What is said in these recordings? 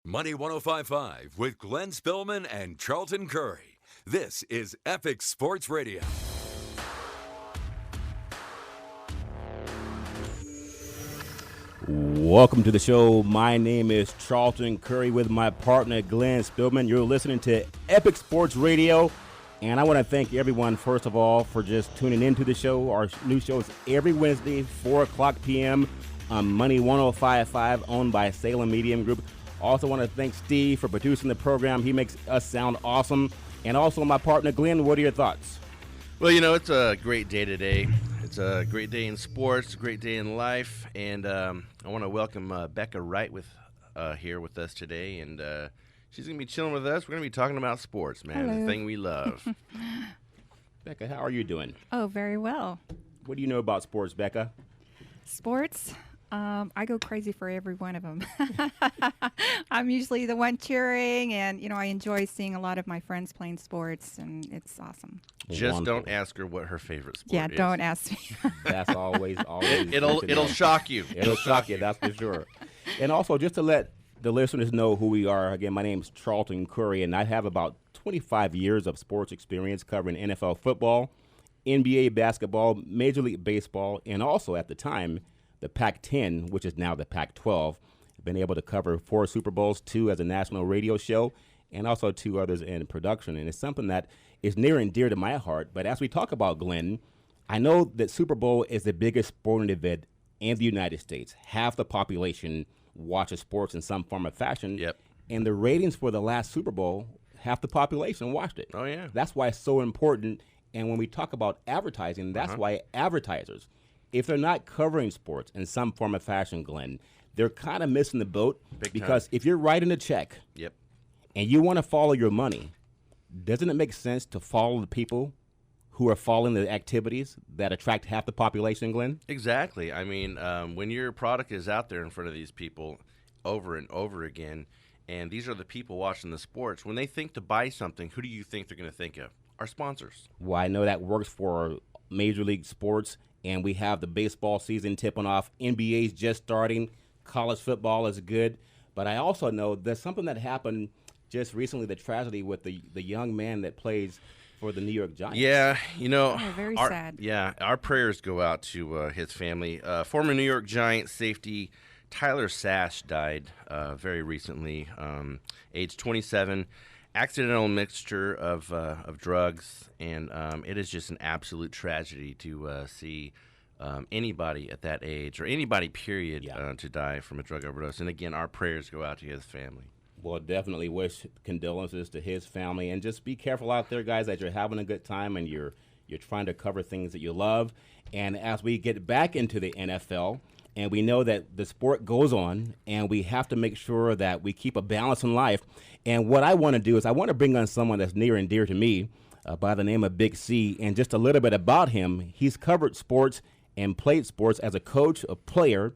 Money 1055 with Glenn Spillman and Charlton Curry. This is Epic Sports Radio. Welcome to the show. My name is Charlton Curry with my partner Glenn Spillman. You're listening to Epic Sports Radio. And I want to thank everyone, first of all, for just tuning into the show. Our new show is every Wednesday, 4 o'clock p.m. on Money 1055, owned by Salem Media Group. Also want to thank Steve for producing the program. He makes us sound awesome. And also my partner Glenn, what are your thoughts? Well, you know, it's a great day today. It's a great day in sports, a great day in life. And I want to welcome Becca Wright here with us today. And she's going to be chilling with us. We're going to be talking about sports, man, Hello. the thing we love. Becca, how are you doing? Oh, very well. What do you know about sports, Becca? Sports, I go crazy for every one of them. I'm usually the one cheering, and, you know, I enjoy seeing a lot of my friends playing sports, and it's awesome. Just Wonderful. don't ask her what her favorite sport Yeah, is. don't ask me. That's always It'll shock you. It'll shock you, that's for sure. And also, just to let the listeners know who we are, again, my name is Charlton Curry, and I have about 25 years of sports experience covering NFL football, NBA basketball, Major League Baseball, and also at the time, the Pac-10, which is now the Pac-12. I've been able to cover 4 Super Bowls, 2 as a national radio show, and also 2 others in production. And it's something that is near and dear to my heart. But as we talk about, Glenn, I know that Super Bowl is the biggest sporting event in the United States. Half the population watches sports in some form or fashion. Yep. And the ratings for the last Super Bowl, half the population watched it. Oh, yeah. That's why it's so important. And when we talk about advertising, that's why advertisers, if they're not covering sports in some form or fashion, Glenn, they're kind of missing the boat. Big because time. if you're writing a check Yep. and you want to follow your money, doesn't it make sense to follow the people who are following the activities that attract half the population, Glenn? Exactly. I mean, when your product is out there in front of these people over and over again, and these are the people watching the sports, when they think to buy something, who do you think they're going to think of? Our sponsors. Well, I know that works for Major League Sports, and we have the baseball season tipping off. NBA's just starting. College football is good. But I also know there's something that happened just recently, the tragedy with the young man that plays for the New York Giants. Yeah, you know, Oh, very our, sad. Yeah, our prayers go out to his family. Former New York Giants safety Tyler Sash died very recently, age 27. Accidental mixture of drugs, and it is just an absolute tragedy to see anybody at that age, or anybody, period, to die from a drug overdose. And again, our prayers go out to his family. Well, definitely wish condolences to his family, and just be careful out there, guys, that you're having a good time and you're trying to cover things that you love. And as we get back into the NFL, and we know that the sport goes on, and we have to make sure that we keep a balance in life. And what I want to do is I want to bring on someone that's near and dear to me by the name of Big C, and just a little bit about him. He's covered sports and played sports as a coach, a player,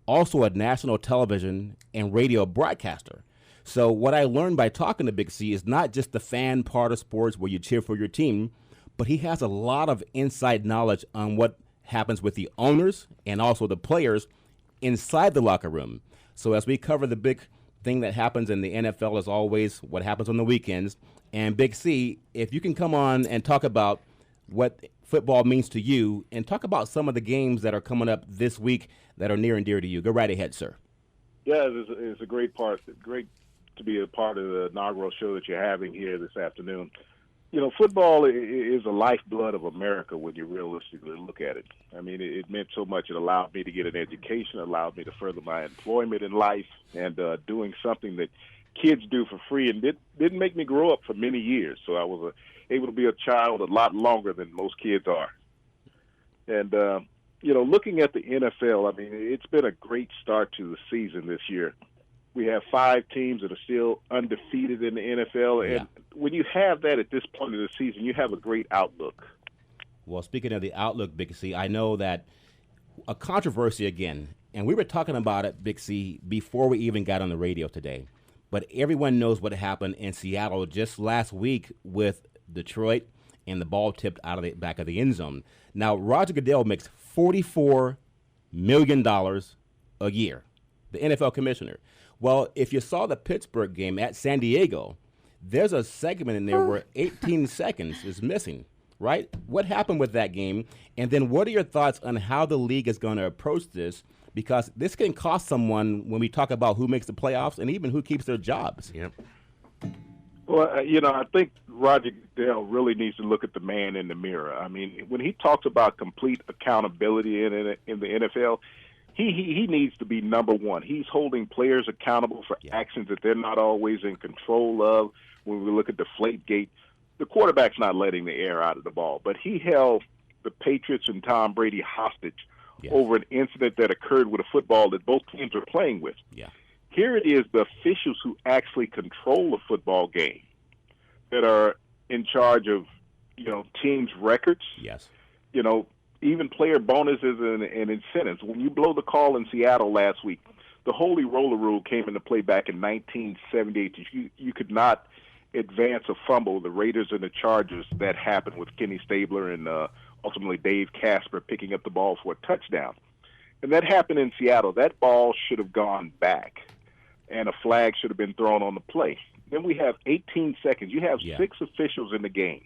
also a national television and radio broadcaster. So what I learned by talking to Big C is not just the fan part of sports where you cheer for your team, but he has a lot of inside knowledge on what happens with the owners and also the players inside the locker room. So as we cover the big thing that happens in the NFL, is always what happens on the weekends. And Big C, if you can come on and talk about what football means to you and talk about some of the games that are coming up this week that are near and dear to you. Go right ahead, sir. Yeah, it's a great to be a part of the inaugural show that you're having here this afternoon. You know, football is the lifeblood of America when you realistically look at it. I mean, it meant so much. It allowed me to get an education, allowed me to further my employment in life, and doing something that kids do for free, and didn't make me grow up for many years. So I was able to be a child a lot longer than most kids are. And, you know, looking at the NFL, I mean, it's been a great start to the season this year. We have 5 teams that are still undefeated in the NFL, and when you have that at this point of the season, you have a great outlook. Well, speaking of the outlook, Big C, I know that a controversy again, and we were talking about it, Big C, before we even got on the radio today, but everyone knows what happened in Seattle just last week with Detroit and the ball tipped out of the back of the end zone. Now, Roger Goodell makes $44 million a year, the NFL commissioner. Well, if you saw the Pittsburgh game at San Diego, there's a segment in there where 18 seconds is missing, right? What happened with that game? And then what are your thoughts on how the league is going to approach this? Because this can cost someone when we talk about who makes the playoffs and even who keeps their jobs. Yep. Well, I think Roger Goodell really needs to look at the man in the mirror. I mean, when he talks about complete accountability in the NFL, he needs to be number one. He's holding players accountable for actions that they're not always in control of. When we look at Deflategate, the quarterback's not letting the air out of the ball, but he held the Patriots and Tom Brady hostage over an incident that occurred with a football that both teams are playing with. Yeah. Here it is, the officials who actually control the football game that are in charge of, teams' records. Yes. Even player bonuses and incentives. When you blow the call in Seattle last week, the Holy Roller Rule came into play back in 1978. You could not advance a fumble. The Raiders and the Chargers, that happened with Kenny Stabler and ultimately Dave Casper picking up the ball for a touchdown. And that happened in Seattle. That ball should have gone back, and a flag should have been thrown on the play. Then we have 18 seconds. You have 6 officials in the game.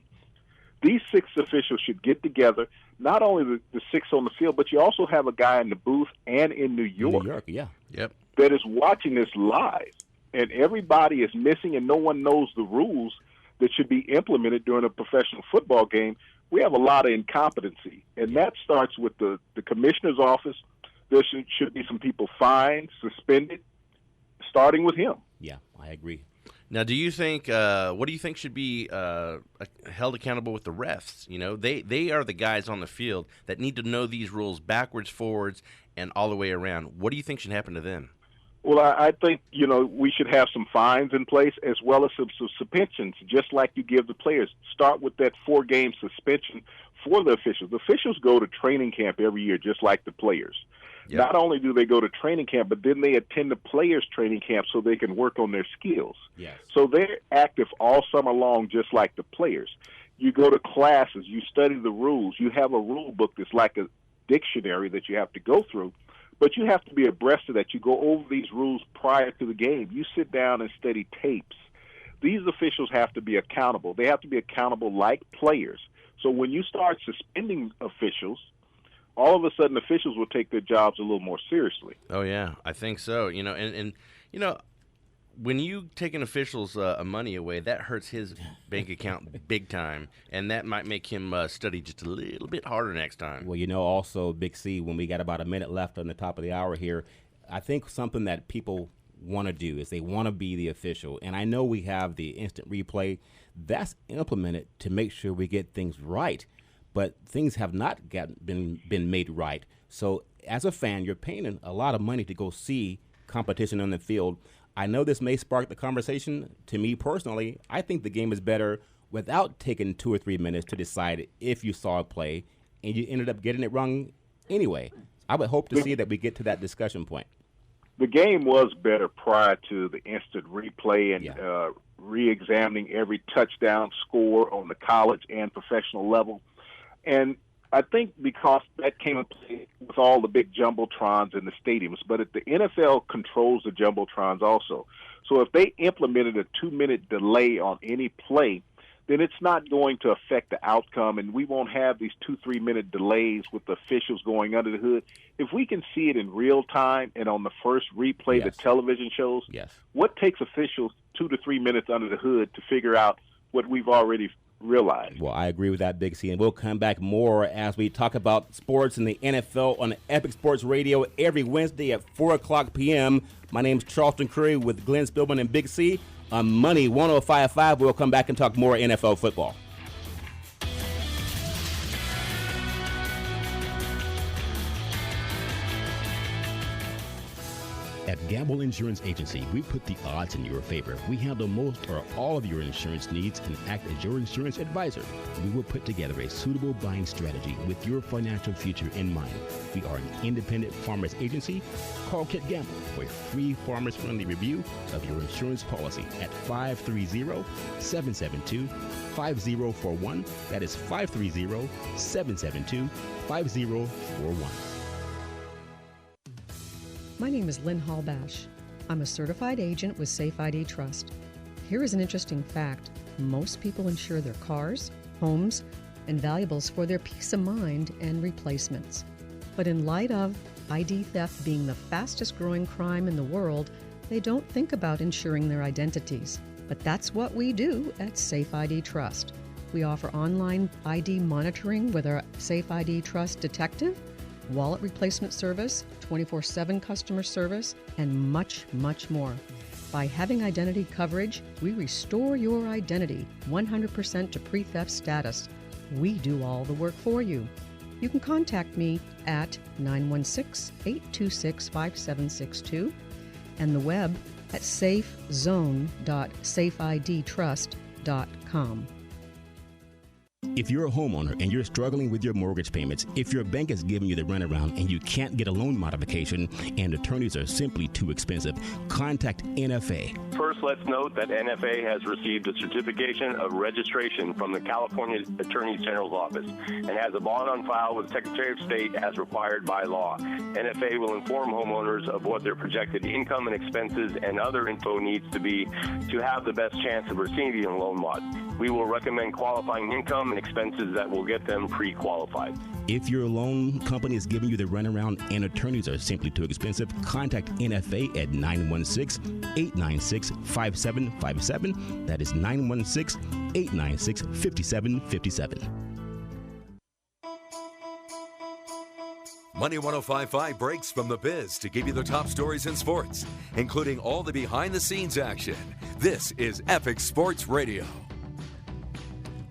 These 6 officials should get together, not only the 6 on the field, but you also have a guy in the booth and in New York, Yep. that is watching this live. And everybody is missing, and no one knows the rules that should be implemented during a professional football game. We have a lot of incompetency, and that starts with the commissioner's office. There should be some people fined, suspended, starting with him. Yeah, I agree. Now, do you think what do you think should be held accountable with the refs? They are the guys on the field that need to know these rules backwards, forwards, and all the way around. What do you think should happen to them? Well, I think, we should have some fines in place as well as some suspensions, just like you give the players. Start with that 4-game suspension for the officials. The officials go to training camp every year, just like the players. Yep. Not only do they go to training camp, but then they attend the players' training camp so they can work on their skills. Yes. So they're active all summer long, just like the players. You go to classes, you study the rules. You have a rule book that's like a dictionary that you have to go through. But you have to be abreast of that. You go over these rules prior to the game. You sit down and study tapes. These officials have to be accountable. They have to be accountable like players. So when you start suspending officials, all of a sudden officials will take their jobs a little more seriously. Oh, yeah, I think so. And when you take an official's money away, that hurts his bank account big time, and that might make him study just a little bit harder next time. Well, also, Big C, when we got about a minute left on the top of the hour here, I think something that people want to do is they want to be the official. And I know we have the instant replay. That's implemented to make sure we get things right, but things have not been made right. So as a fan, you're paying a lot of money to go see competition on the field. I know this may spark the conversation. To me personally, I think the game is better without taking 2 or 3 minutes to decide if you saw a play and you ended up getting it wrong anyway. I would hope to see that we get to that discussion point. The game was better prior to the instant replay and re-examining every touchdown score on the college and professional level. And I think because that came in play with all the big jumbotrons in the stadiums, but the NFL controls the jumbotrons also. So if they implemented a 2-minute delay on any play, then it's not going to affect the outcome, and we won't have these 2-3 minute delays with the officials going under the hood. If we can see it in real time and on the first replay the television shows, what takes officials 2 to 3 minutes under the hood to figure out what we've already realized? Well, I agree with that, Big C, and we'll come back more as we talk about sports in the NFL on Epic Sports Radio every Wednesday at 4 o'clock p.m. My name's Charlton Curry with Glenn Spillman and Big C. On Money 105.5, we'll come back and talk more NFL football. At Gamble Insurance Agency, we put the odds in your favor. We handle most or all of your insurance needs and act as your insurance advisor. We will put together a suitable buying strategy with your financial future in mind. We are an independent farmers agency. Call Kit Gamble for a free farmers-friendly review of your insurance policy at 530-772-5041. That is 530-772-5041. My name is Lynn Hallbash. I'm a certified agent with Safe ID Trust. Here is an interesting fact. Most people insure their cars, homes, and valuables for their peace of mind and replacements. But in light of ID theft being the fastest growing crime in the world, they don't think about insuring their identities. But that's what we do at Safe ID Trust. We offer online ID monitoring with our Safe ID Trust Detective, wallet replacement service, 24/7 customer service, and much, much more. By having identity coverage, we restore your identity 100% to pre-theft status. We do all the work for you. You can contact me at 916-826-5762 and the web at safezone.safeidtrust.com. If you're a homeowner and you're struggling with your mortgage payments, if your bank is giving you the runaround and you can't get a loan modification and attorneys are simply too expensive, contact NFA. First, let's note that NFA has received a certification of registration from the California Attorney General's office and has a bond on file with the Secretary of State as required by law. NFA will inform homeowners of what their projected income and expenses and other info needs to be to have the best chance of receiving a loan mod. We will recommend qualifying income and expenses that will get them pre-qualified. If your loan company is giving you the runaround and attorneys are simply too expensive, contact NFA at 916-896-5757. That is 916-896-5757. Money 105.5 breaks from the biz to give you the top stories in sports, including all the behind-the-scenes action. This is Epic Sports Radio.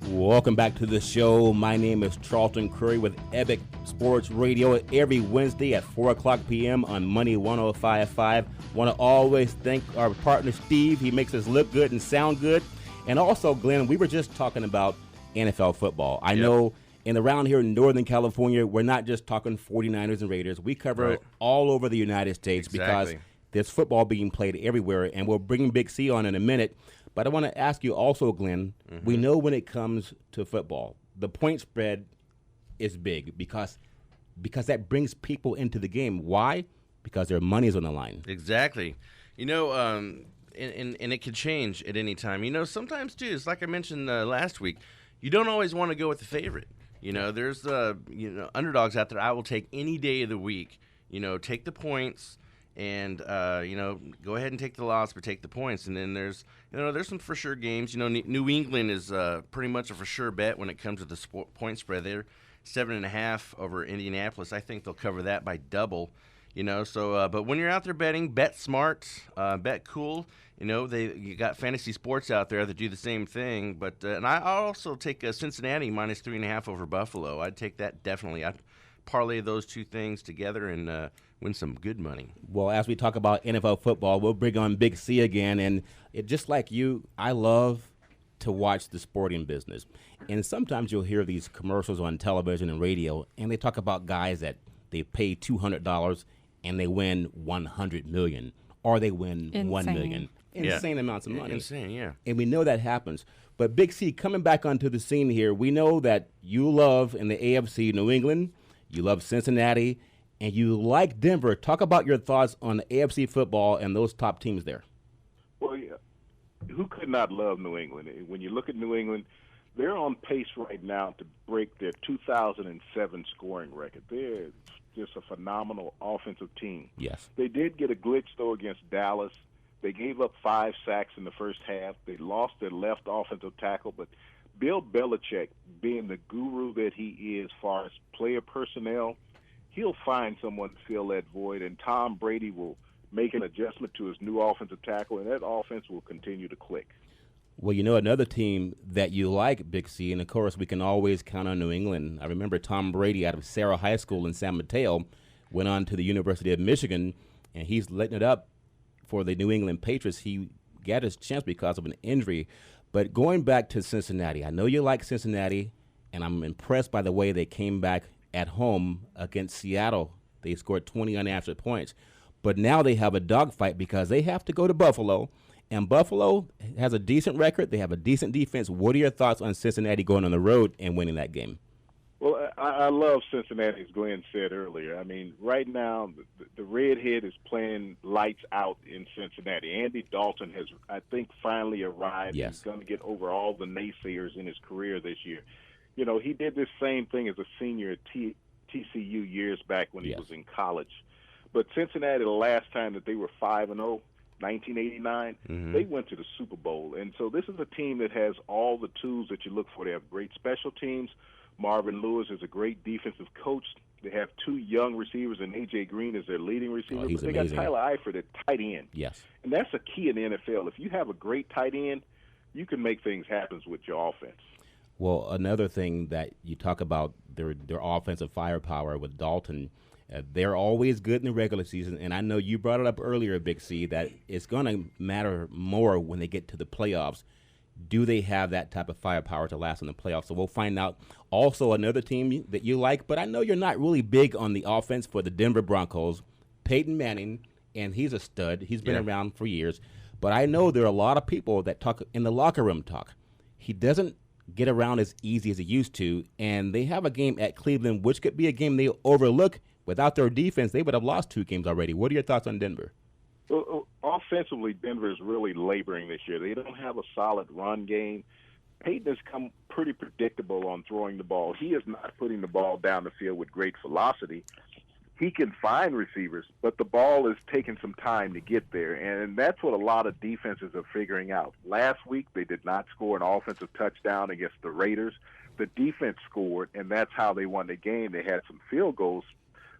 Welcome back to the show. My name is Charlton Curry with Epic Sports Radio every Wednesday at 4 o'clock p.m. on Money 105.5. Want to always thank our partner, Steve. He makes us look good and sound good. And also, Glenn, we were just talking about NFL football. I know around here in Northern California, we're not just talking 49ers and Raiders. We cover all over the United States because there's football being played everywhere. And we'll bring Big C on in a minute. But I want to ask you also, Glenn, we know when it comes to football, the point spread is big because that brings people into the game. Why? Because their money's on the line. Exactly. You know, and it can change at any time. You know, sometimes, too, it's like I mentioned last week, you don't always want to go with the favorite. You know, there's underdogs out there I will take any day of the week. You know, take the points. And, go ahead and take the loss, but take the points. And then there's some for sure games. You know, New England is pretty much a for sure bet when it comes to the point spread. They're 7.5 over Indianapolis. I think they'll cover that by double. You know, so but when you're out there betting, bet smart, bet cool. You know, you got fantasy sports out there that do the same thing. But and I'll also take Cincinnati minus 3.5 over Buffalo. I'd take that definitely. I'd parlay those two things together and win some good money. Well, as we talk about NFL football, we'll bring on Big C again. And just like you, I love to watch the sporting business. And sometimes you'll hear these commercials on television and radio, and they talk about guys that they pay $200 and they win $100 million, or they win $1 million. Insane amounts of money. Insane, yeah. And we know that happens. But Big C, coming back onto the scene here, we know that you love in the AFC New England, you love Cincinnati, and you like Denver. Talk about your thoughts on AFC football and those top teams there. Well, yeah. Who could not love New England? When you look at New England, they're on pace right now to break their 2007 scoring record. They're just a phenomenal offensive team. Yes. They did get a glitch, though, against Dallas. They gave up 5 sacks in the first half. They lost their left offensive tackle, but Bill Belichick, being the guru that he is as far as player personnel, he'll find someone to fill that void, and Tom Brady will make an adjustment to his new offensive tackle, and that offense will continue to click. Well, you know, another team that you like, Big C, and of course we can always count on New England. I remember Tom Brady out of Sarah High School in San Mateo went on to the University of Michigan, and he's letting it up for the New England Patriots. He got his chance because of an injury. But going back to Cincinnati, I know you like Cincinnati, and I'm impressed by the way they came back at home against Seattle. They scored 20 unanswered points. But now they have a dogfight because they have to go to Buffalo, and Buffalo has a decent record. They have a decent defense. What are your thoughts on Cincinnati going on the road and winning that game? Well, I love Cincinnati, as Glenn said earlier. I mean, right now, the Redhead is playing lights out in Cincinnati. Andy Dalton has, I think, finally arrived. Yes. He's going to get over all the naysayers in his career this year. You know, he did this same thing as a senior at TCU years back when he Yes. was in college. But Cincinnati, the last time that they were 5-0, 1989, they went to the Super Bowl. And so this is a team that has all the tools that you look for. They have great special teams. Marvin Lewis is a great defensive coach. They have two young receivers, and A.J. Green is their leading receiver. He's but they amazing. got Tyler Eifert at tight end. Yes. And that's a key in the NFL. If you have a great tight end, you can make things happen with your offense. Well, another thing that you talk about their offensive firepower with Dalton, they're always good in the regular season, and I know you brought it up earlier, Big C, that it's going to matter more when they get to the playoffs. Do they have that type of firepower to last in the playoffs? So we'll find out. Also, another team that you like, but I know you're not really big on the offense for the Denver Broncos, Peyton Manning, and he's a stud. He's been around for years. But I know there are a lot of people that talk in the locker room talk. He doesn't get around as easy as he used to, and they have a game at Cleveland, which could be a game they overlook. Without their defense, they would have lost 2 games already. What are your thoughts on Denver? Well, offensively, Denver is really laboring this year. They don't have a solid run game. Peyton has come pretty predictable on throwing the ball. He is not putting the ball down the field with great velocity. He can find receivers, but the ball is taking some time to get there, and that's what a lot of defenses are figuring out. Last week, they did not score an offensive touchdown against the Raiders. The defense scored, and that's how they won the game. They had some field goals.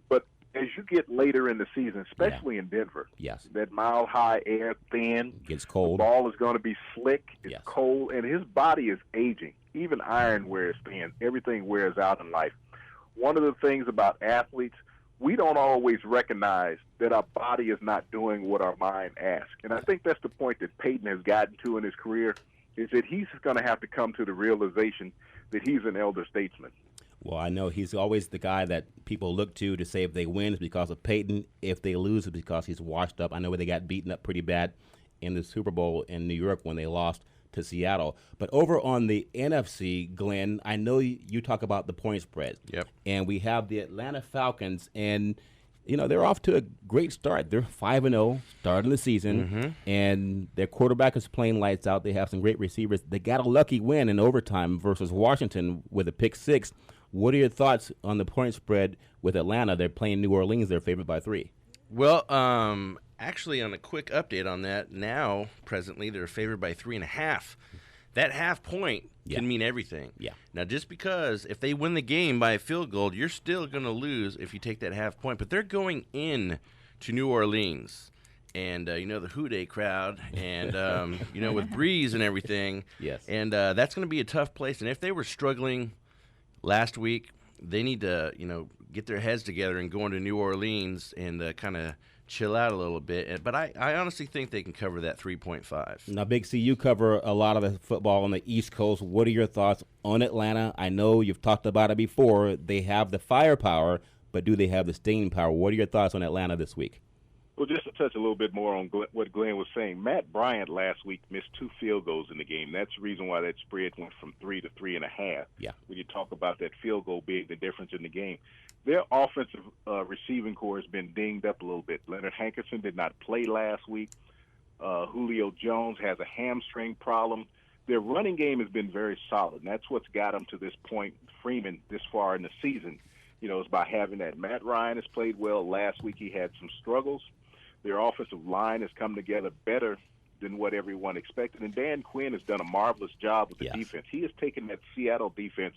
But as you get later in the season, especially in Denver, that mile-high air, thin, gets cold. The ball is going to be slick, it's Yes. cold, and his body is aging. Even iron wears thin. Everything wears out in life. One of the things about athletes, we don't always recognize that our body is not doing what our mind asks. And I think that's the point that Peyton has gotten to in his career, is that he's going to have to come to the realization that he's an elder statesman. Well, I know he's always the guy that people look to say if they win it's because of Peyton. If they lose it's because he's washed up. I know they got beaten up pretty bad in the Super Bowl in New York when they lost to Seattle. But over on the NFC, Glenn, I know you talk about the point spread. Yep. And we have the Atlanta Falcons, and you know they're off to a great start. They're 5-0, starting the season, and their quarterback is playing lights out. They have some great receivers. They got a lucky win in overtime versus Washington with a pick 6. What are your thoughts on the point spread with Atlanta? They're playing New Orleans. They're favored by 3. Well, actually, on a quick update on that, now, presently, they're favored by 3.5. That half point can mean everything. Yeah. Now, just because if they win the game by a field goal, you're still going to lose if you take that half point. But they're going in to New Orleans. And, the Houday crowd and, with Breeze and everything. Yes. And that's going to be a tough place. And if they were struggling last week, they need to, get their heads together and go into New Orleans and kind of chill out a little bit. But I honestly think they can cover that 3.5. Now, Big C, you cover a lot of the football on the East Coast. What are your thoughts on Atlanta? I know you've talked about it before. They have the firepower, but do they have the staying power? What are your thoughts on Atlanta this week? Well, just to touch a little bit more on what Glenn was saying, Matt Bryant last week missed 2 field goals in the game. That's the reason why that spread went from 3 to 3.5. Yeah. When you talk about that field goal being the difference in the game. Their offensive receiving core has been dinged up a little bit. Leonard Hankerson did not play last week. Julio Jones has a hamstring problem. Their running game has been very solid, and that's what's got them to this point, Freeman, this far in the season. Is by having that. Matt Ryan has played well. Last week he had some struggles. Their offensive line has come together better than what everyone expected. And Dan Quinn has done a marvelous job with the defense. He has taken that Seattle defense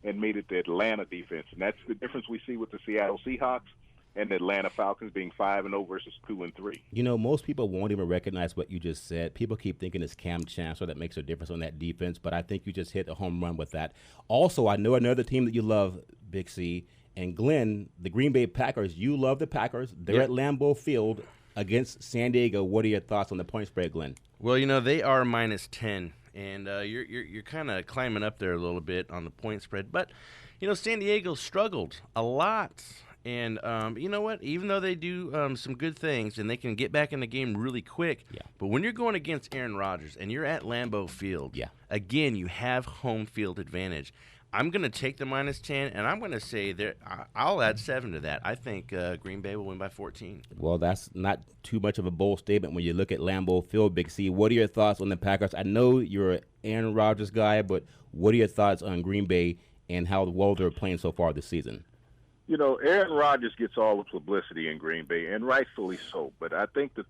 and made it the Atlanta defense. And that's the difference we see with the Seattle Seahawks and the Atlanta Falcons being 5-0 versus 2-3. Most people won't even recognize what you just said. People keep thinking it's Cam Chancellor that makes a difference on that defense, but I think you just hit a home run with that. Also, I know another team that you love, Big C, and Glenn, the Green Bay Packers. You love the Packers. They're at Lambeau Field against San Diego. What are your thoughts on the point spread, Glenn? Well, they are -10, and you're kind of climbing up there a little bit on the point spread. But, San Diego struggled a lot. And you know what? Even though they do some good things and they can get back in the game really quick, but when you're going against Aaron Rodgers and you're at Lambeau Field, again, you have home field advantage. I'm going to take the -10, and I'm going to say I'll add 7 to that. I think Green Bay will win by 14. Well, that's not too much of a bold statement when you look at Lambeau Field, Big C. What are your thoughts on the Packers? I know you're an Aaron Rodgers guy, but what are your thoughts on Green Bay and how well they're playing so far this season? You know, Aaron Rodgers gets all the publicity in Green Bay, and rightfully so. But I think the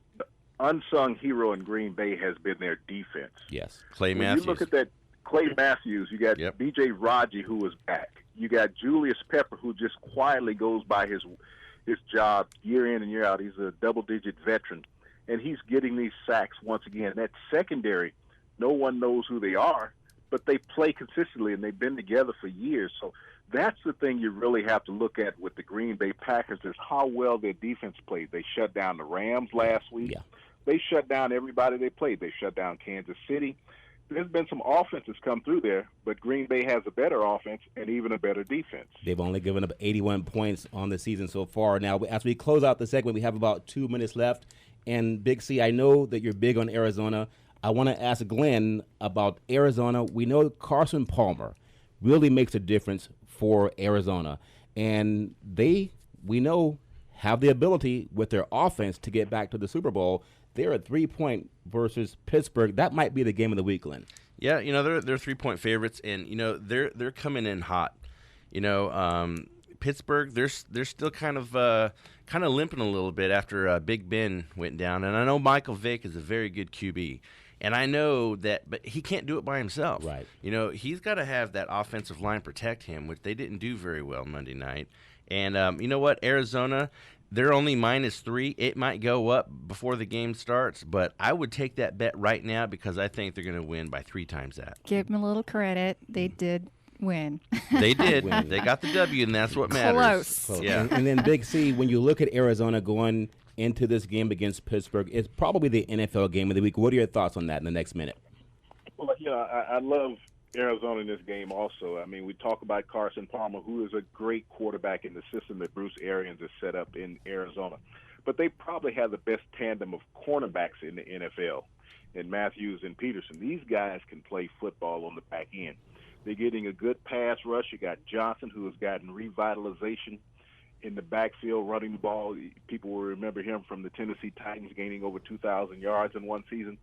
unsung hero in Green Bay has been their defense. Yes. Clay When Matthews. you look at that, Clay Matthews, you got Yep. B.J. Raji, who is back. You got Julius Pepper, who just quietly goes by his job year in and year out. He's a double-digit veteran, and he's getting these sacks once again. That secondary, no one knows who they are, but they play consistently, and they've been together for years. So that's the thing you really have to look at with the Green Bay Packers is how well their defense played. They shut down the Rams last week. Yeah. They shut down everybody they played. They shut down Kansas City. There's been some offenses come through there, but Green Bay has a better offense and even a better defense. They've only given up 81 points on the season so far. Now, as we close out the segment, we have about 2 minutes left. And, Big C, I know that you're big on Arizona. I want to ask Glenn about Arizona. We know Carson Palmer really makes a difference for Arizona. And they, we know, have the ability with their offense to get back to the Super Bowl. They're a 3-point versus Pittsburgh. That might be the game of the week, Glenn. Yeah, you know, they're 3-point favorites, and you know they're coming in hot. You know, Pittsburgh, they're still kind of limping a little bit after Big Ben went down, and I know Michael Vick is a very good QB, and I know that, but he can't do it by himself. Right. You know, he's got to have that offensive line protect him, which they didn't do very well Monday night. And you know what, Arizona, they're only -3. It might go up before the game starts, but I would take that bet right now because I think they're going to win by 3 times that. Give them a little credit. They did win. They did. They got the W, and that's what matters. Close. Yeah. And then, Big C, when you look at Arizona going into this game against Pittsburgh, it's probably the NFL game of the week. What are your thoughts on that in the next minute? Well, you know, I love Arizona in this game also. I mean, we talk about Carson Palmer, who is a great quarterback in the system that Bruce Arians has set up in Arizona. But they probably have the best tandem of cornerbacks in the NFL, in Matthews and Peterson. These guys can play football on the back end. They're getting a good pass rush. You got Johnson, who has gotten revitalization in the backfield running the ball. People will remember him from the Tennessee Titans gaining over 2,000 yards in one season.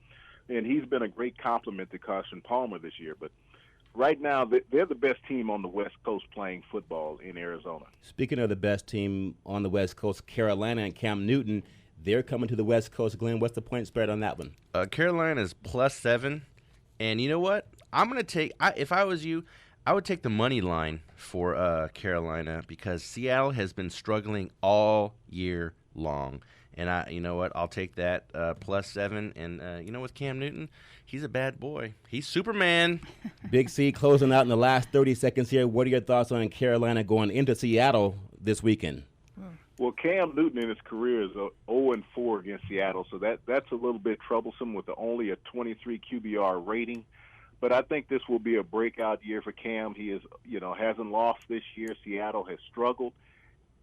And he's been a great compliment to Carson Palmer this year. But right now, they're the best team on the West Coast playing football in Arizona. Speaking of the best team on the West Coast, Carolina and Cam Newton, they're coming to the West Coast. Glenn, what's the point spread on that one? Carolina is +7, and you know what? I'm going to take if I was you, I would take the money line for Carolina because Seattle has been struggling all year long. And you know what? I'll take that +7. And you know, with Cam Newton, he's a bad boy. He's Superman. Big C, closing out in the last 30 seconds here. What are your thoughts on Carolina going into Seattle this weekend? Well, Cam Newton in his career is 0-4 against Seattle, so that's a little bit troublesome with only a 23 QBR rating. But I think this will be a breakout year for Cam. He hasn't lost this year. Seattle has struggled.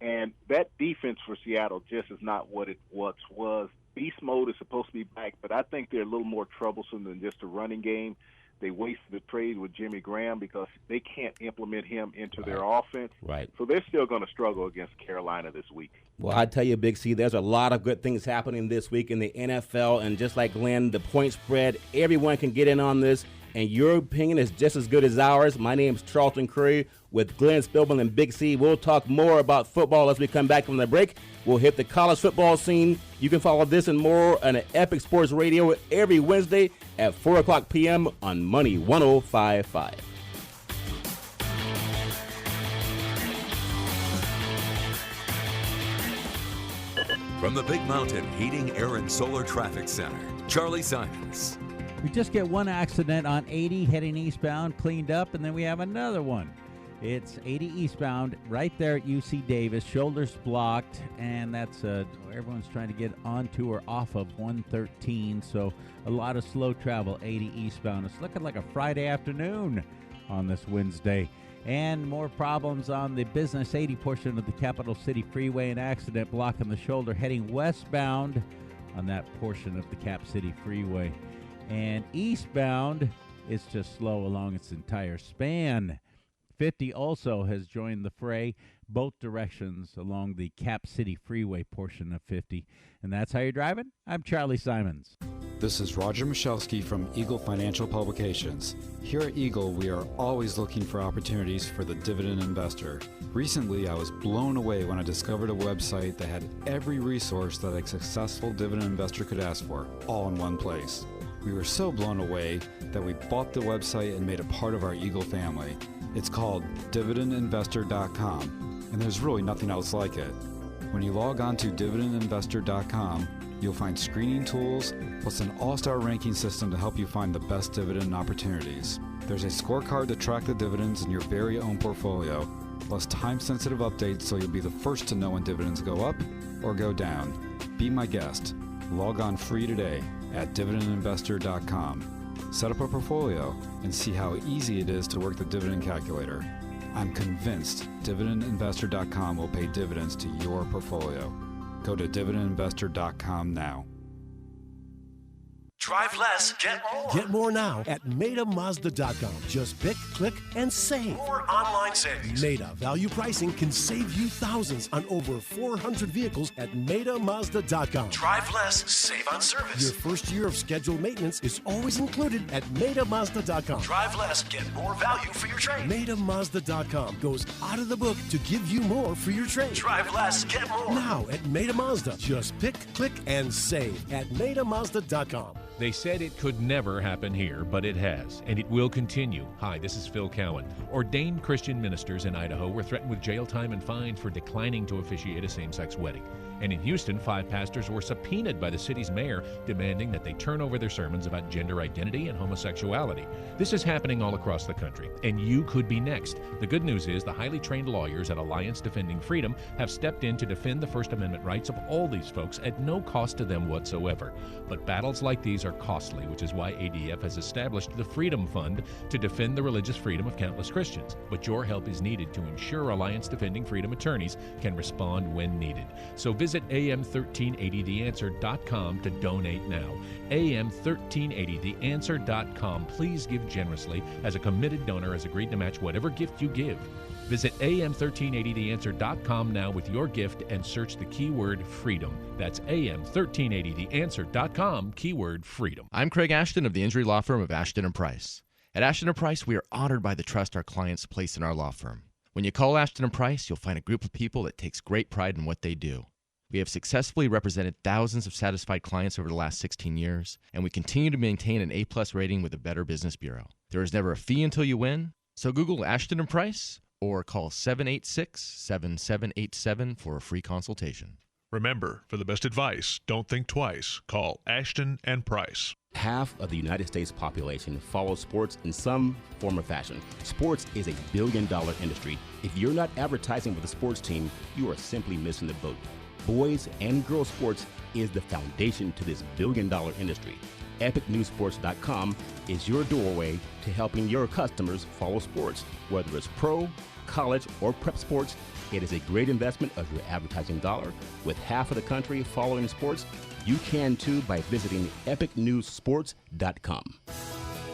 And that defense for Seattle just is not what it once was. Beast mode is supposed to be back, but I think they're a little more troublesome than just a running game. They wasted the trade with Jimmy Graham because they can't implement him into their offense. Right. So they're still going to struggle against Carolina this week. Well, I tell you, Big C, there's a lot of good things happening this week in the NFL. And just like Glenn, the point spread, everyone can get in on this. And your opinion is just as good as ours. My name's Charlton Curry with Glenn Spillman and Big C. We'll talk more about football as we come back from the break. We'll hit the college football scene. You can follow this and more on Epic Sports Radio every Wednesday at 4 o'clock p.m. on Money 105.5. From the Big Mountain Heating, Air, and Solar Traffic Center, Charlie Simons. We just get one accident on 80 heading eastbound cleaned up, and then we have another one. It's 80 eastbound right there at UC Davis. Shoulders blocked, and that's everyone's trying to get onto or off of 113. So a lot of slow travel 80 eastbound. It's looking like a Friday afternoon on this Wednesday. And more problems on the Business 80 portion of the Capital City Freeway. An accident blocking the shoulder heading westbound on that portion of the Cap City Freeway. And eastbound, it's just slow along its entire span. 50 also has joined the fray, both directions along the Cap City Freeway portion of 50. And that's how you're driving? I'm Charlie Simons. This is Roger Michalski from Eagle Financial Publications. Here at Eagle, we are always looking for opportunities for the dividend investor. Recently, I was blown away when I discovered a website that had every resource that a successful dividend investor could ask for, all in one place. We were so blown away that we bought the website and made it part of our Eagle family. It's called dividendinvestor.com, and there's really nothing else like it. When you log on to dividendinvestor.com, you'll find screening tools, plus an all-star ranking system to help you find the best dividend opportunities. There's a scorecard to track the dividends in your very own portfolio, plus time-sensitive updates so you'll be the first to know when dividends go up or go down. Be my guest. Log on free today at dividendinvestor.com. Set up a portfolio and see how easy it is to work the dividend calculator. I'm convinced dividendinvestor.com will pay dividends to your portfolio. Go to dividendinvestor.com now. Drive less, get more. Get more now at MaidaMazda.com. Just pick, click, and save. More online savings. Maida Value Pricing can save you thousands on over 400 vehicles at MaidaMazda.com. Drive less, save on service. Your first year of scheduled maintenance is always included at MaidaMazda.com. Drive less, get more value for your trade. MaidaMazda.com goes out of the book to give you more for your trade. Drive less, get more. Now at Maida Mazda. Just pick, click, and save at MaidaMazda.com. They said it could never happen here, but it has, and it will continue. Hi, this is Phil Cowan. Ordained Christian ministers in Idaho were threatened with jail time and fines for declining to officiate a same-sex wedding. And in Houston, 5 pastors were subpoenaed by the city's mayor, demanding that they turn over their sermons about gender identity and homosexuality. This is happening all across the country, and you could be next. The good news is the highly trained lawyers at Alliance Defending Freedom have stepped in to defend the First Amendment rights of all these folks at no cost to them whatsoever. But battles like these are costly, which is why ADF has established the Freedom Fund to defend the religious freedom of countless Christians. But your help is needed to ensure Alliance Defending Freedom attorneys can respond when needed. So visit am1380theanswer.com to donate now. am1380theanswer.com. Please give generously, as a committed donor has agreed to match whatever gift you give. Visit am1380theanswer.com now with your gift and search the keyword freedom. That's am1380theanswer.com, keyword freedom. I'm Craig Ashton of the injury law firm of Ashton & Price. At Ashton & Price, we are honored by the trust our clients place in our law firm. When you call Ashton & Price, you'll find a group of people that takes great pride in what they do. We have successfully represented thousands of satisfied clients over the last 16 years, and we continue to maintain an A-plus rating with the Better Business Bureau. There is never a fee until you win, so Google Ashton & Price or call 786-7787 for a free consultation. Remember, for the best advice, don't think twice. Call Ashton & Price. Half of the United States population follows sports in some form or fashion. Sports is a billion-dollar industry. If you're not advertising with a sports team, you are simply missing the boat. Boys and girls sports is the foundation to this billion-dollar industry. EpicNewsSports.com is your doorway to helping your customers follow sports. Whether it's pro, college, or prep sports, it is a great investment of your advertising dollar. With half of the country following sports, you can too by visiting EpicNewsSports.com.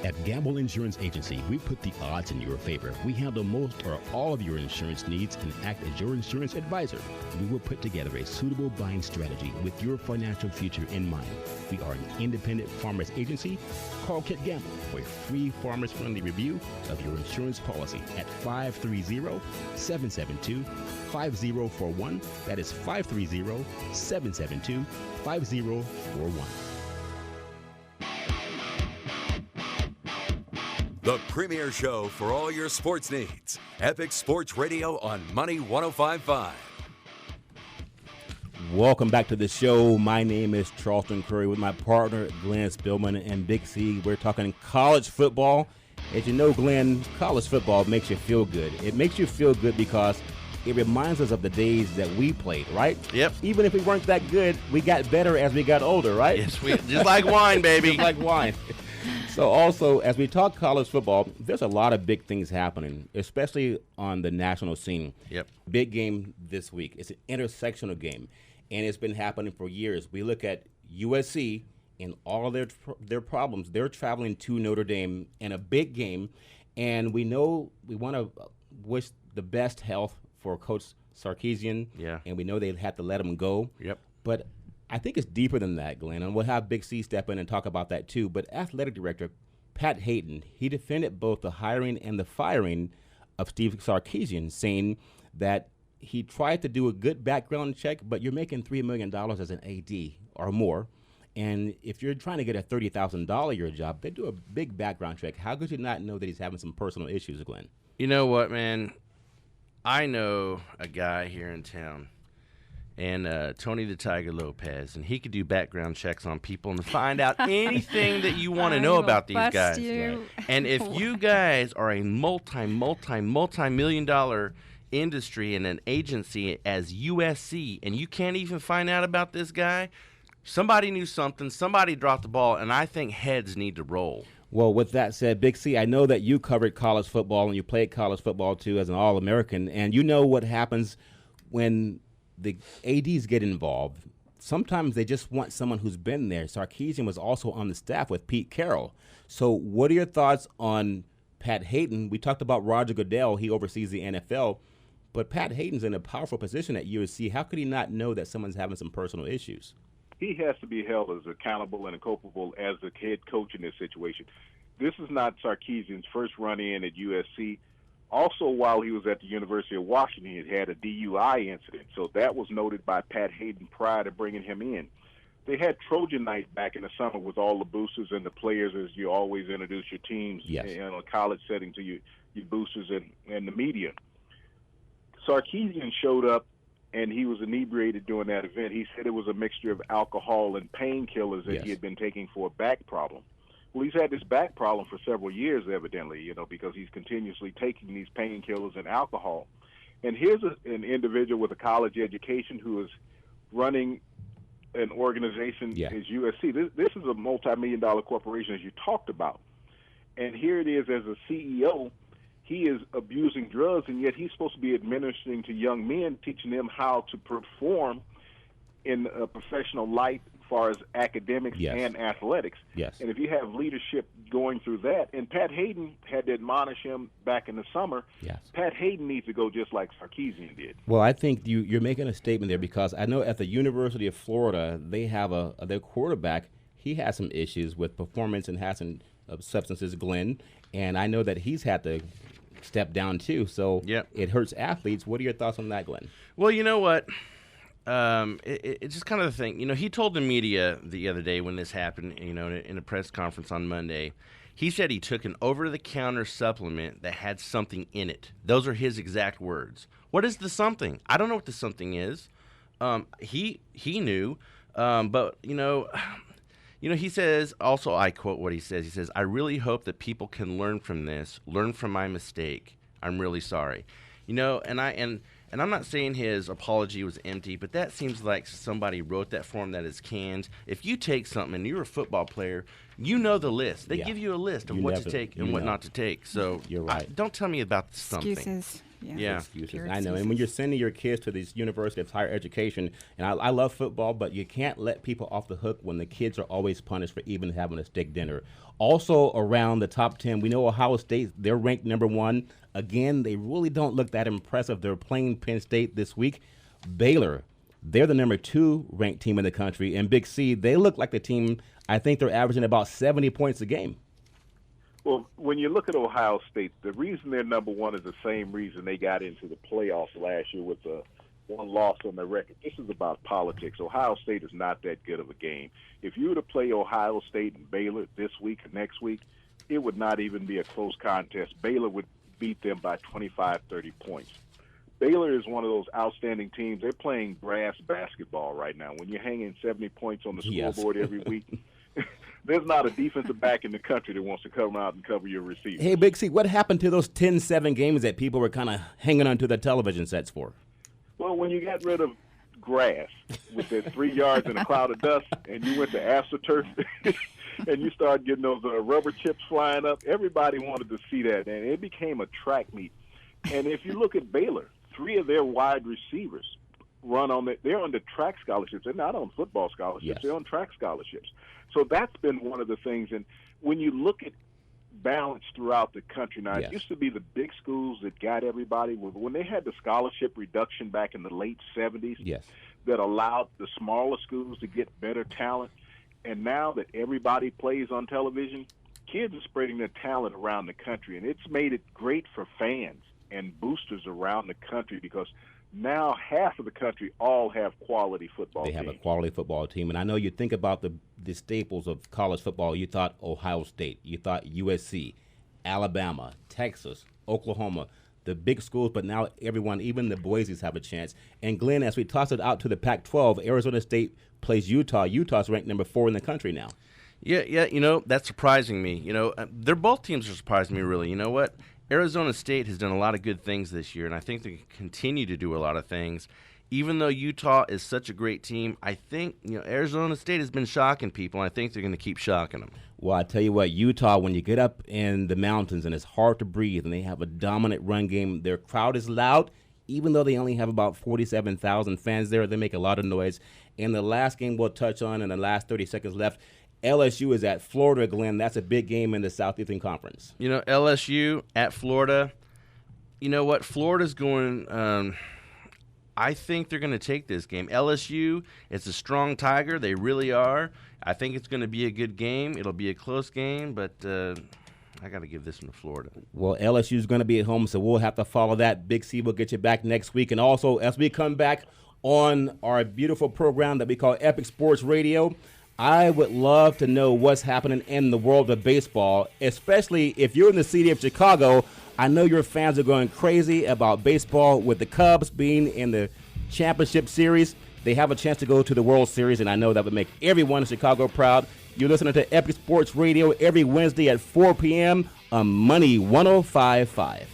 At Gamble Insurance Agency, we put the odds in your favor. We handle most or all of your insurance needs and act as your insurance advisor. We will put together a suitable buying strategy with your financial future in mind. We are an independent farmers agency. Call Kit Gamble for a free farmers-friendly review of your insurance policy at 530-772-5041. That is 530-772-5041. The premier show for all your sports needs. Epic Sports Radio on Money 105.5. Welcome back to the show. My name is Charlton Curry with my partner, Glenn Spillman and Big C. We're talking college football. As you know, Glenn, college football makes you feel good. It makes you feel good because it reminds us of the days that we played, right? Yep. Even if we weren't that good, we got better as we got older, right? Yes, just like wine, baby. Just like wine. So also, as we talk college football, there's a lot of big things happening, especially on the national scene. Yep. Big game this week. It's an intersectional game, and it's been happening for years. We look at USC and all of their problems. They're traveling to Notre Dame in a big game, and we know we want to wish the best health for Coach Sarkisian. Yeah. And we know they'd have to let him go. Yep. But I think it's deeper than that, Glenn. And we'll have Big C step in and talk about that too. But athletic director Pat Hayden, he defended both the hiring and the firing of Steve Sarkisian, saying that he tried to do a good background check, but you're making $3 million as an AD or more. And if you're trying to get a $30,000 year job, they do a big background check. How could you not know that he's having some personal issues, Glenn? You know what, man? I know a guy here in town, and Tony the Tiger Lopez, and he could do background checks on people and find out anything that you want to know about these guys. You. And if you guys are a multi-million-dollar industry and an agency as USC, and you can't even find out about this guy, somebody knew something, somebody dropped the ball, and I think heads need to roll. Well, with that said, Big C, I know that you covered college football and you played college football too as an All-American, and you know what happens when the ADs get involved. Sometimes they just want someone who's been there. Sarkisian was also on the staff with Pete Carroll. So what are your thoughts on Pat Hayden? We talked about Roger Goodell. He oversees the NFL. But Pat Hayden's in a powerful position at USC. How could he not know that someone's having some personal issues? He has to be held as accountable and culpable as the head coach in this situation. This is not Sarkisian's first run-in at USC. Also, while he was at the University of Washington, he had a DUI incident. So that was noted by Pat Hayden prior to bringing him in. They had Trojan Night back in the summer with all the boosters and the players, as you always introduce your teams in a college setting to your boosters and the media. Sarkisian showed up, and he was inebriated during that event. He said it was a mixture of alcohol and painkillers that he had been taking for a back problem. Well, he's had this back problem for several years, evidently, because he's continuously taking these painkillers and alcohol. And here's an individual with a college education who is running an organization as USC. This is a multi-million-dollar corporation, as you talked about. And here it is as a CEO. He is abusing drugs, and yet he's supposed to be administering to young men, teaching them how to perform in a professional light as far as academics and athletics. And if you have leadership going through that, and Pat Hayden had to admonish him back in the summer, Pat Hayden needs to go just like Sarkisian did. Well, I think you're making a statement there, because I know at the University of Florida, they have their quarterback, he has some issues with performance and has some substances, Glenn, and I know that he's had to step down too, so it hurts athletes. What are your thoughts on that, Glenn? Well, you know what? It's just kind of the thing. He told the media the other day when this happened, in a press conference on Monday, he said he took an over-the-counter supplement that had something in it. Those are his exact words. What is the something? I don't know what the something is. He knew, but, he says, also I quote what he says, he says, "I really hope that people can learn from this, learn from my mistake. I'm really sorry." And I'm not saying his apology was empty, but that seems like somebody wrote that form that is canned. If you take something and you're a football player, you know the list. They give you a list of what to take and what not to take. So you're right. Don't tell me about something. Excuses. Excuses. I know. And when you're sending your kids to these universities of higher education, and I love football, but you can't let people off the hook when the kids are always punished for even having a steak dinner. Also around the top 10, we know Ohio State, they're ranked number 1. Again, they really don't look that impressive. They're playing Penn State this week. Baylor, they're the number 2 ranked team in the country. And Big C, they look like the team, I think they're averaging about 70 points a game. Well, when you look at Ohio State, the reason they're number 1 is the same reason they got into the playoffs last year with one loss on their record. This is about politics. Ohio State is not that good of a game. If you were to play Ohio State and Baylor this week or next week, it would not even be a close contest. Baylor would beat them by 25, 30 points. Baylor is one of those outstanding teams. They're playing brass basketball right now. When you're hanging 70 points on the scoreboard every week, there's not a defensive back in the country that wants to come out and cover your receivers. Hey, Big C, what happened to those 10-7 games that people were kind of hanging onto the television sets for? Well, when you got rid of grass with that 3 yards and a cloud of dust, and you went to AstroTurf, and you started getting those rubber chips flying up, everybody wanted to see that, and it became a track meet. And if you look at Baylor, 3 of their wide receivers they're on the track scholarships. They're not on football scholarships. They're on track scholarships. So that's been one of the things. And when you look at balanced throughout the country. Now, Yes. it used to be the big schools that got everybody. When they had the scholarship reduction back in the late 70s, Yes. that allowed the smaller schools to get better talent, and now that everybody plays on television, kids are spreading their talent around the country, and it's made it great for fans and boosters around the country because now half of the country all have quality football They teams. have a quality football team. And I know you think about the staples of college football. You thought Ohio State. You thought USC, Alabama, Texas, Oklahoma, the big schools. But now everyone, even the Boise's, have a chance. And, Glenn, as we toss it out to the Pac-12, Arizona State plays Utah. Utah's ranked number 4 in the country now. Yeah, that's surprising me. They're both teams are surprising me, really. You know what? Arizona State has done a lot of good things this year, and I think they can continue to do a lot of things. Even though Utah is such a great team, I think Arizona State has been shocking people, and I think they're going to keep shocking them. Well, I tell you what, Utah, when you get up in the mountains and it's hard to breathe and they have a dominant run game, their crowd is loud. Even though they only have about 47,000 fans there, they make a lot of noise. And the last game we'll touch on in the last 30 seconds left, LSU is at Florida, Glenn. That's a big game in the Southeastern Conference. LSU at Florida. You know what? Florida's going I think they're going to take this game. LSU, it's a strong Tiger. They really are. I think it's going to be a good game. It'll be a close game, but I got to give this one to Florida. Well, LSU is going to be at home, so we'll have to follow that. Big C will get you back next week. And also, as we come back on our beautiful program that we call Epic Sports Radio, I would love to know what's happening in the world of baseball, especially if you're in the city of Chicago. I know your fans are going crazy about baseball with the Cubs being in the championship series. They have a chance to go to the World Series, and I know that would make everyone in Chicago proud. You're listening to Epic Sports Radio every Wednesday at 4 p.m. on Money 105.5.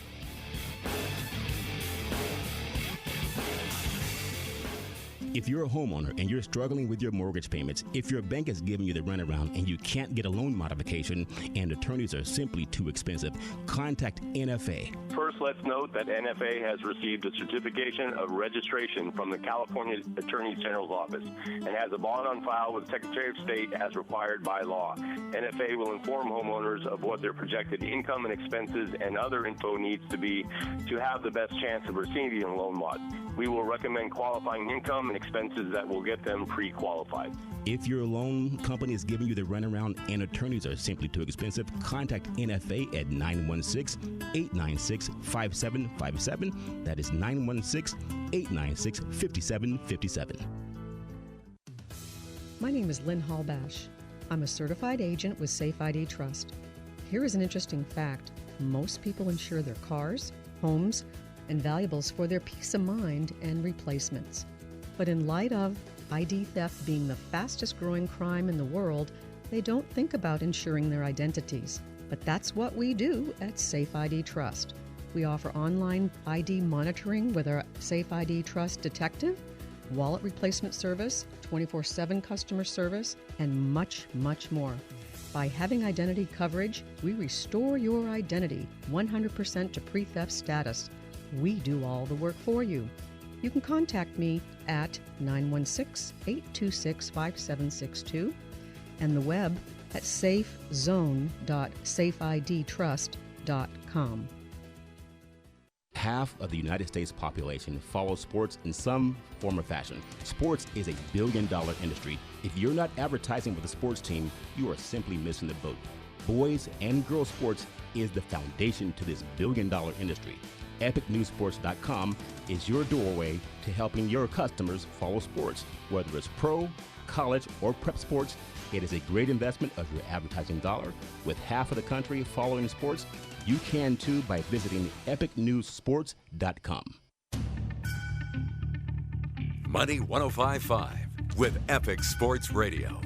If you're a homeowner and you're struggling with your mortgage payments, if your bank is giving you the runaround and you can't get a loan modification and attorneys are simply too expensive, contact NFA. First, let's note that NFA has received a certification of registration from the California Attorney General's office and has a bond on file with the Secretary of State as required by law. NFA will inform homeowners of what their projected income and expenses and other info needs to be to have the best chance of receiving a loan mod. We will recommend qualifying income and expenses that will get them pre-qualified. If your loan company is giving you the runaround and attorneys are simply too expensive, contact NFA at 916-896-5757. That is 916-896-5757. My name is Lynn Hallbash. I'm a certified agent with Safe ID Trust. Here is an interesting fact. Most people insure their cars, homes, and valuables for their peace of mind and replacements. But in light of ID theft being the fastest growing crime in the world, they don't think about insuring their identities. But that's what we do at Safe ID Trust. We offer online ID monitoring with our Safe ID Trust Detective, wallet replacement service, 24/7 customer service, and much, much more. By having identity coverage, we restore your identity 100% to pre-theft status. We do all the work for you. You can contact me at 916-826-5762 and the web at safezone.safeidtrust.com. Half of the United States population follows sports in some form or fashion. Sports is a billion-dollar industry. If you're not advertising with a sports team, you are simply missing the boat. Boys and girls sports is the foundation to this billion-dollar industry. EpicNewsSports.com is your doorway to helping your customers follow sports. Whether it's pro, college, or prep sports, it is a great investment of your advertising dollar. With half of the country following sports, you can too by visiting EpicNewsSports.com. Money 105.5 with Epic Sports Radio.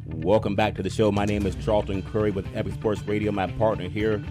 Welcome back to the show. My name is Charlton Curry with Epic Sports Radio. My partner here,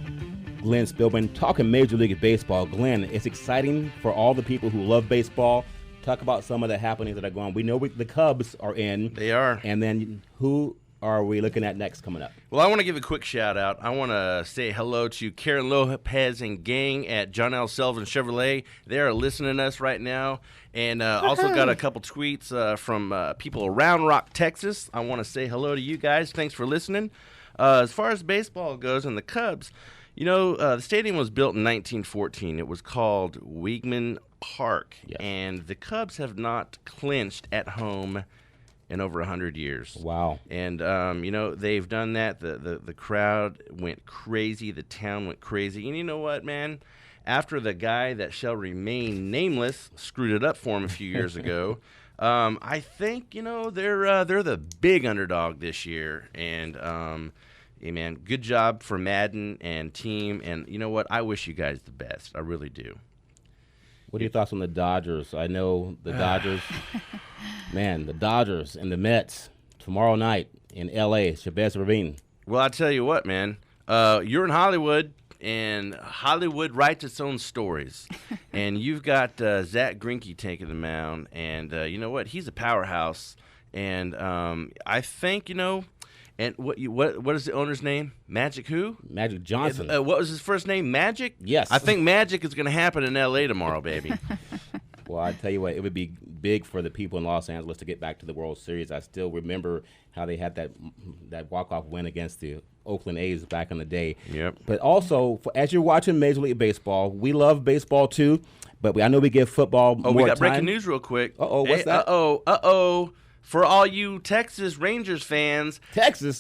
Glenn Spillman, talking Major League Baseball. Glenn, it's exciting for all the people who love baseball. Talk about some of the happenings that are going on. We know the Cubs are in. They are. And then who are we looking at next coming up? Well, I want to give a quick shout out. I want to say hello to Karen Lopez and gang at John L. Sullivan Chevrolet. They are listening to us right now. And also got a couple tweets from people around Rock, Texas. I want to say hello to you guys. Thanks for listening. As far as baseball goes and the Cubs, the stadium was built in 1914. It was called Weigman Park, and the Cubs have not clinched at home in over 100 years. Wow. And, they've done that. The crowd went crazy. The town went crazy. And you know what, man? After the guy that shall remain nameless screwed it up for him a few years ago, I think, they're the big underdog this year. And, hey, man, good job for Madden and team. And you know what? I wish you guys the best. I really do. What are your thoughts on the Dodgers? I know the Dodgers. Man, the Dodgers and the Mets tomorrow night in L.A., Chavez Ravine. Well, I tell you what, man. You're in Hollywood, and Hollywood writes its own stories. And you've got Zach Greinke taking the mound, and you know what? He's a powerhouse. And I think, and what is the owner's name? Magic who? Magic Johnson. What was his first name? Magic? Yes. I think Magic is going to happen in L.A. tomorrow, baby. Well, I tell you what, it would be big for the people in Los Angeles to get back to the World Series. I still remember how they had that walk-off win against the Oakland A's back in the day. Yep. But also, as you're watching Major League Baseball, we love baseball too, but I know we give football more time. Oh, we got breaking news real quick. What's that? Uh-oh. For all you Texas Rangers fans,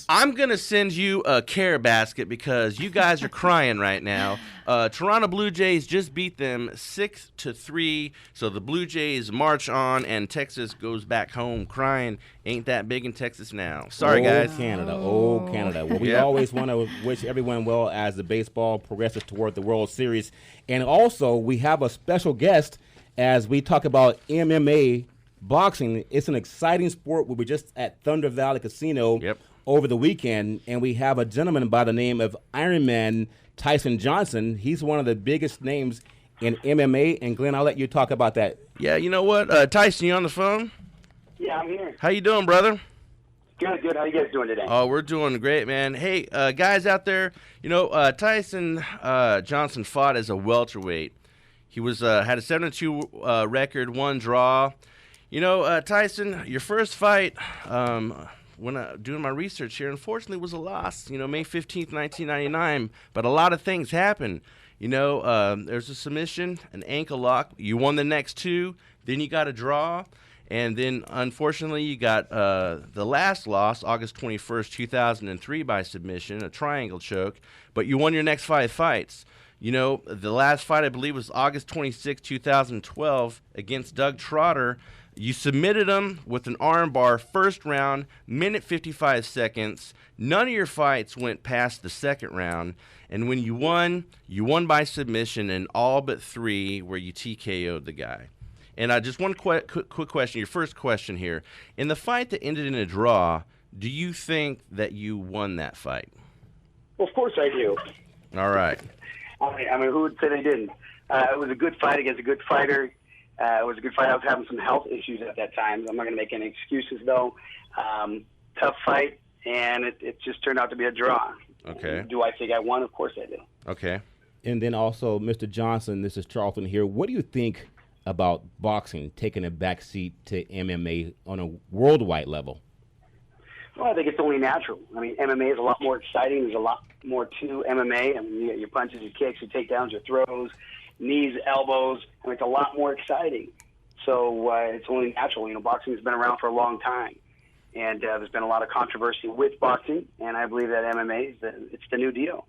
I'm going to send you a care basket because you guys are crying right now. Toronto Blue Jays just beat them 6-3, so the Blue Jays march on, and Texas goes back home crying. Ain't that big in Texas now. Sorry, guys. Canada. Well, we always want to wish everyone well as the baseball progresses toward the World Series. And also, we have a special guest as we talk about MMA boxing. It's an exciting sport. We were just at Thunder Valley Casino over the weekend, and we have a gentleman by the name of Ironman Tyson Johnson. He's one of the biggest names in MMA. And Glenn, I'll let you talk about that. Yeah, you know what? Tyson, you on the phone? Yeah, I'm here. How you doing, brother? Good. How you guys doing today? Oh, we're doing great, man. Hey, guys out there, Tyson Johnson fought as a welterweight. He was had a 7-2 record, 1 draw. Tyson, your first fight, when doing my research here, unfortunately was a loss, May 15th, 1999. But a lot of things happened. There's a submission, an ankle lock. You won the next 2. Then you got a draw. And then, unfortunately, you got the last loss, August 21st, 2003, by submission, a triangle choke. But you won your next 5 fights. The last fight, I believe, was August 26, 2012, against Doug Trotter. You submitted him with an arm bar first round, minute 55 seconds. None of your fights went past the second round. And when you won by submission in all but 3 where you TKO'd the guy. And just one quick question, your first question here. In the fight that ended in a draw, do you think that you won that fight? Well, of course I do. All right. I mean, who would say they didn't? It was a good fight against a good fighter. It was a good fight. I was having some health issues at that time. I'm not going to make any excuses, though. Tough fight, and it just turned out to be a draw. Okay. Do I think I won? Of course I do. Okay. And then also, Mr. Johnson, this is Charlton here. What do you think about boxing taking a backseat to MMA on a worldwide level? Well, I think it's only natural. I mean, MMA is a lot more exciting. There's a lot more to MMA. I mean, you get your punches, your kicks, your takedowns, your throws, knees, elbows. I mean, it's a lot more exciting. So it's only natural. Boxing has been around for a long time. And there's been a lot of controversy with boxing. And I believe that MMA, it's the new deal.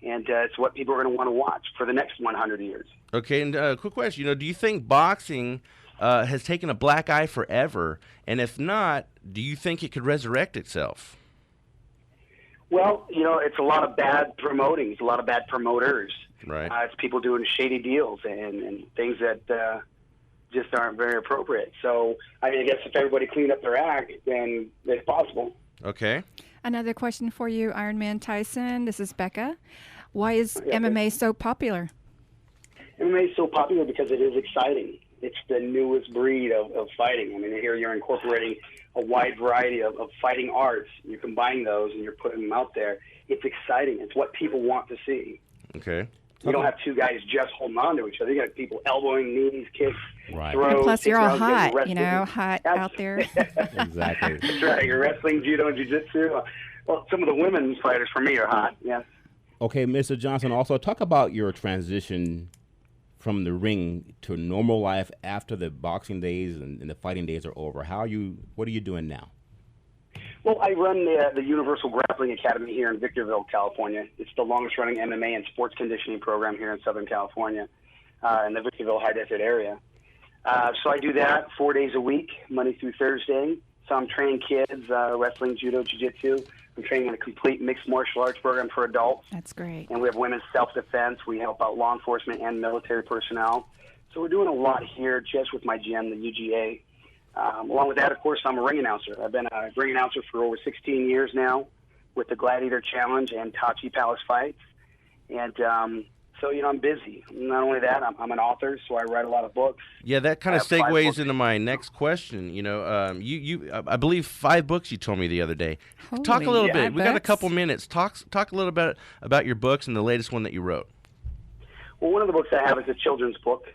And it's what people are going to want to watch for the next 100 years. Okay, and quick question. Do you think boxing has taken a black eye forever? And if not, do you think it could resurrect itself? Well, it's a lot of bad promoting. It's a lot of bad promoters. Right. It's people doing shady deals and things that just aren't very appropriate. So, I guess if everybody cleaned up their act, then it's possible. Okay. Another question for you, Ironman Tyson. This is Becca. Why is MMA so popular? MMA is so popular because it is exciting. It's the newest breed of fighting. I mean, here you're incorporating a wide variety of fighting arts. You combine those and you're putting them out there. It's exciting. It's what people want to see. Okay. You don't have 2 guys just holding on to each other. You got people elbowing, knees, kicks, right. throws. And plus, you're all hot, hot out there. Exactly. That's right. You're wrestling, judo, and jiu-jitsu. Well, some of the women's fighters for me are hot. Yes. Okay, Mr. Johnson, also talk about your transition from the ring to normal life after the boxing days and the fighting days are over. What are you doing now? Well, I run the Universal Grappling Academy here in Victorville, California. It's the longest-running MMA and sports conditioning program here in Southern California, in the Victorville High Desert area. So I do that 4 days a week, Monday through Thursday. So I'm training kids, wrestling, judo, jiu-jitsu. I'm training in a complete mixed martial arts program for adults. That's great. And we have women's self-defense. We help out law enforcement and military personnel. So we're doing a lot here just with my gym, the UGA. Along with that, of course, I'm a ring announcer. I've been a ring announcer for over 16 years now with the Gladiator Challenge and Tachi Palace Fights. And so, I'm busy. Not only that, I'm an author, so I write a lot of books. Yeah, that kind of segues into my next question. I believe 5 books you told me the other day. Talk a little bit. We got a couple minutes. Talk a little bit about your books and the latest one that you wrote. Well, one of the books I have is a children's book.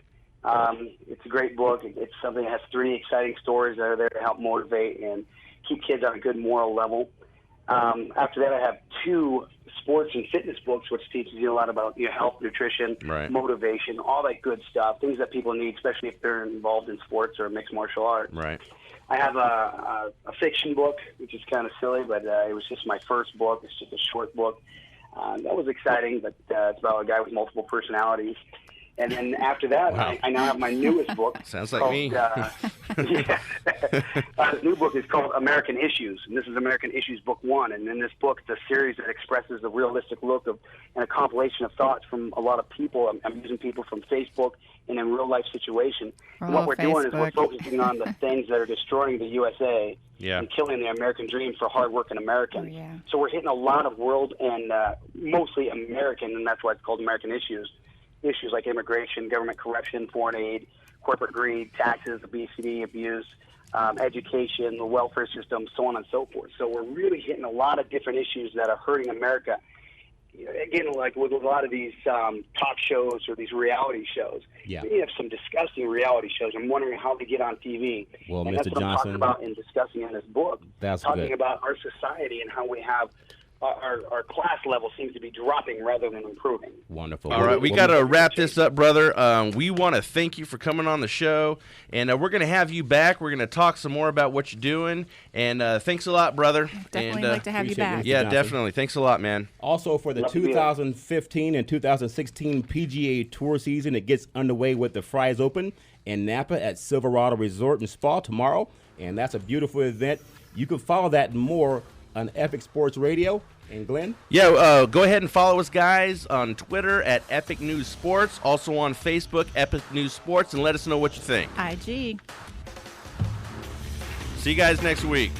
It's a great book. It's something that has 3 exciting stories that are there to help motivate and keep kids on a good moral level. After that, I have 2 sports and fitness books, which teaches you a lot about health, nutrition, motivation, all that good stuff, things that people need, especially if they're involved in sports or mixed martial arts. Right. I have a fiction book, which is kind of silly, but it was just my first book. It's just a short book. That was exciting, but it's about a guy with multiple personalities. And then after that, I now have my newest book. Sounds like me. This new book is called American Issues, and this is American Issues Book 1. And in this book, it's a series that expresses a realistic look of and a compilation of thoughts from a lot of people. I'm using people from Facebook and in real-life situations. And what we're doing is we're focusing on the things that are destroying the USA and killing the American dream for hard-working Americans. So we're hitting a lot of world and mostly American, and that's why it's called American Issues. Issues like immigration, government corruption, foreign aid, corporate greed, taxes, obesity, abuse, education, the welfare system, so on and so forth. So we're really hitting a lot of different issues that are hurting America. Again, like with a lot of these talk shows or these reality shows, we have some disgusting reality shows. I'm wondering how they get on TV. Well, and Mr. that's what I'm talking Johnson, about and discussing in this book. That's talking good. about our society and how we have our class level seems to be dropping rather than improving. Wonderful. All right, we got to wrap this up, brother. We want to thank you for coming on the show, and we're going to have you back. We're going to talk some more about what you're doing, and thanks a lot, brother. Definitely like to have you back. Yeah, definitely. Thanks a lot, man. Also, for the 2015 and 2016 PGA Tour season, it gets underway with the Fry's Open in Napa at Silverado Resort and Spa tomorrow, and that's a beautiful event. You can follow that and more on Epic Sports Radio. And Glenn? Yeah, go ahead and follow us, guys, on Twitter at Epic News Sports. Also on Facebook, Epic News Sports, and let us know what you think. IG. See you guys next week.